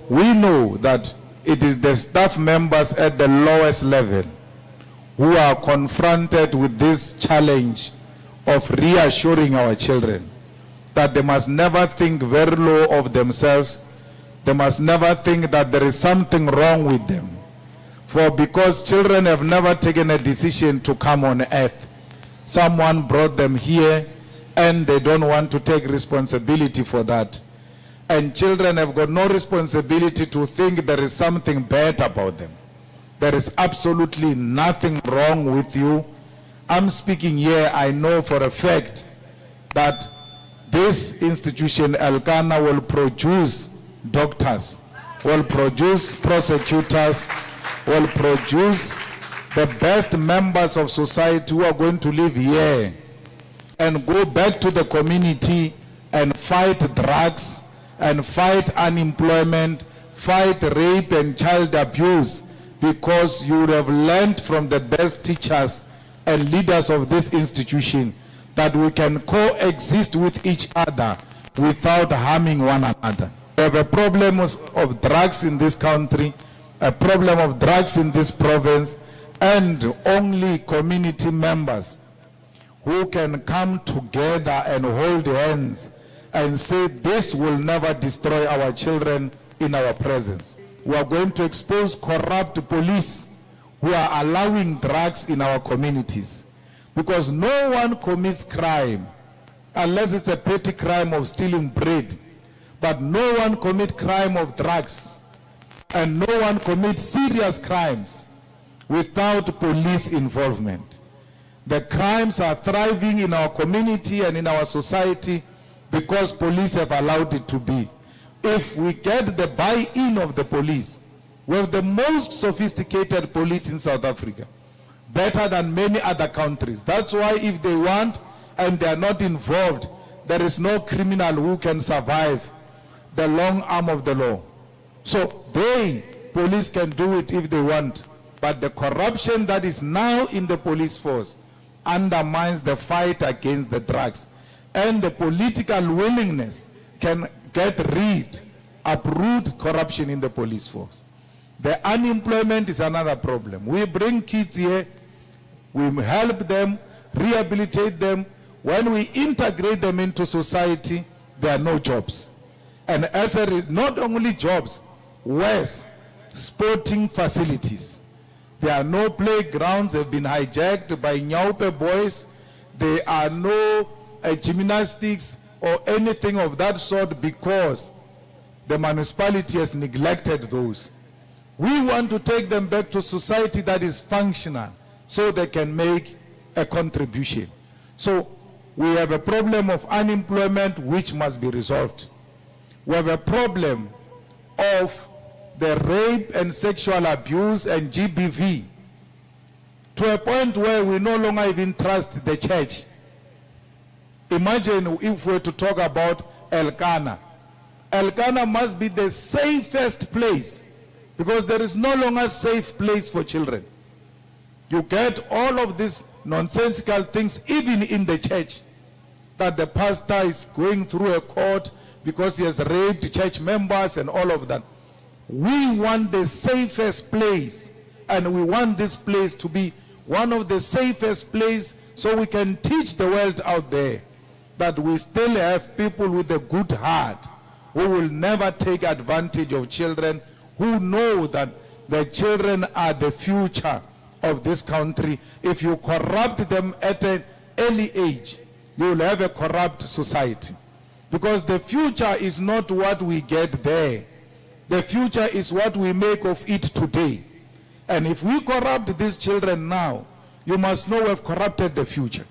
we know that it is the staff members at the lowest level who are confronted with this challenge of reassuring our children that they must never think very low of themselves. They must never think that there is something wrong with them. For because children have never taken a decision to come on earth, someone brought them here and they don't want to take responsibility for that. And children have got no responsibility to think there is something bad about them. There is absolutely nothing wrong with you. I'm speaking here, I know for a fact that this institution, Elkanah, will produce doctors, will produce prosecutors, will produce the best members of society who are going to live here and go back to the community and fight drugs and fight unemployment, fight rape and child abuse, because you would have learned from the best teachers and leaders of this institution that we can coexist with each other without harming one another. We have a problem of drugs in this country, a problem of drugs in this province, and only community members who can come together and hold hands and say this will never destroy our children in our presence. We are going to expose corrupt police who are allowing drugs in our communities, because no one commits crime unless it's a petty crime of stealing bread, but no one commits crime of drugs, and no one commits serious crimes without police involvement. The crimes are thriving in our community and in our society because police have allowed it to be. If we get the buy-in of the police, we have the most sophisticated police in South Africa, better than many other countries. That's why if they want and they are not involved, there is no criminal who can survive the long arm of the law. So police can do it if they want, but the corruption that is now in the police force undermines the fight against the drugs, and the political willingness can uproot corruption in the police force. The unemployment is another problem. We bring kids here, we help them, rehabilitate them. When we integrate them into society, there are no jobs. And as not only jobs, worse, sporting facilities. There are no playgrounds, have been hijacked by Nyaupe boys. There are no gymnastics or anything of that sort because the municipality has neglected those. We want to take them back to society that is functional so they can make a contribution. So we have a problem of unemployment which must be resolved. We have a problem of the rape and sexual abuse and GBV to a point where we no longer even trust the church. Imagine if we were to talk about Elkanah. Elkanah must be the safest place, because there is no longer a safe place for children. You get all of these nonsensical things even in the church, that the pastor is going through a court because he has raped church members and all of that. We want the safest place, and we want this place to be one of the safest places so we can teach the world out there that we still have people with a good heart who will never take advantage of children, who know that the children are the future of this country. If you corrupt them at an early age, you will have a corrupt society. Because the future is not what we get there. The future is what we make of it today. And if we corrupt these children now, you must know we have corrupted the future.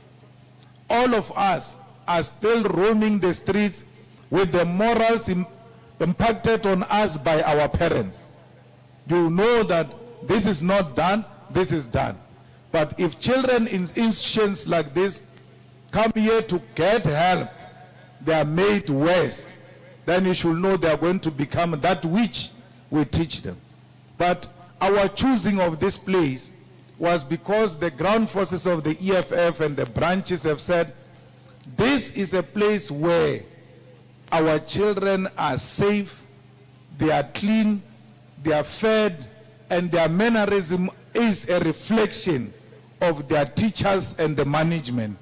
All of us are still roaming the streets with the morals impacted on us by our parents. You know that this is not done, this is done. But if children in institutions like this come here to get help, they are made worse, then you should know they are going to become that which we teach them. But our choosing of this place was because the ground forces of the EFF and the branches have said, this is a place where our children are safe, they are clean, they are fed, and their mannerism is a reflection of their teachers and the management.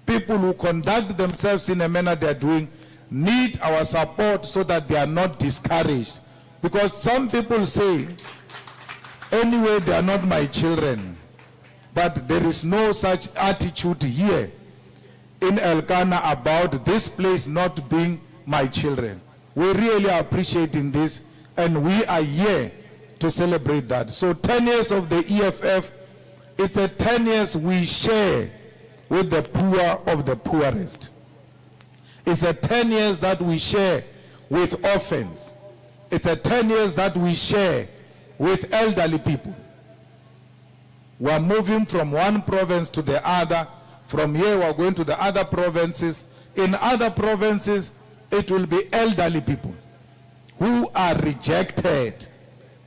People who conduct themselves in a manner they are doing need our support so that they are not discouraged. Because some people say, anyway, they are not my children. But there is no such attitude here in Elkanah about this place not being my children. We really are appreciating this, and we are here to celebrate that. So 10 years of the EFF, it's a 10 years we share with the poor of the poorest. It's a 10 years that we share with orphans. It's a 10 years that we share with elderly people. We're moving from one province to the other. From here, we're going to the other provinces. In other provinces, it will be elderly people who are rejected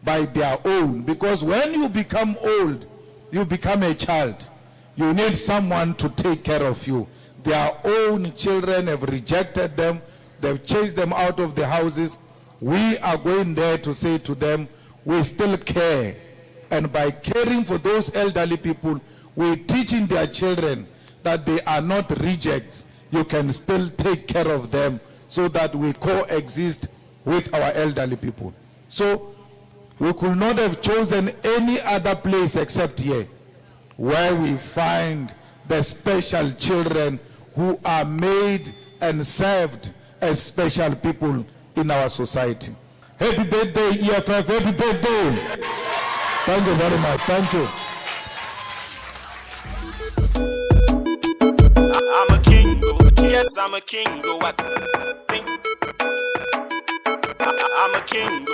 by their own. Because when you become old, you become a child. You need someone to take care of you. Their own children have rejected them. They've chased them out of the houses. We are going there to say to them, we still care. And by caring for those elderly people, we're teaching their children that they are not rejects. You can still take care of them so that we coexist with our elderly people. So we could not have chosen any other place except here, where we find the special children who are made and served as special people in our society. Happy birthday, EFF, happy birthday. Thank you very much, thank you. I'm a king, yes, I'm a king, I'm a king,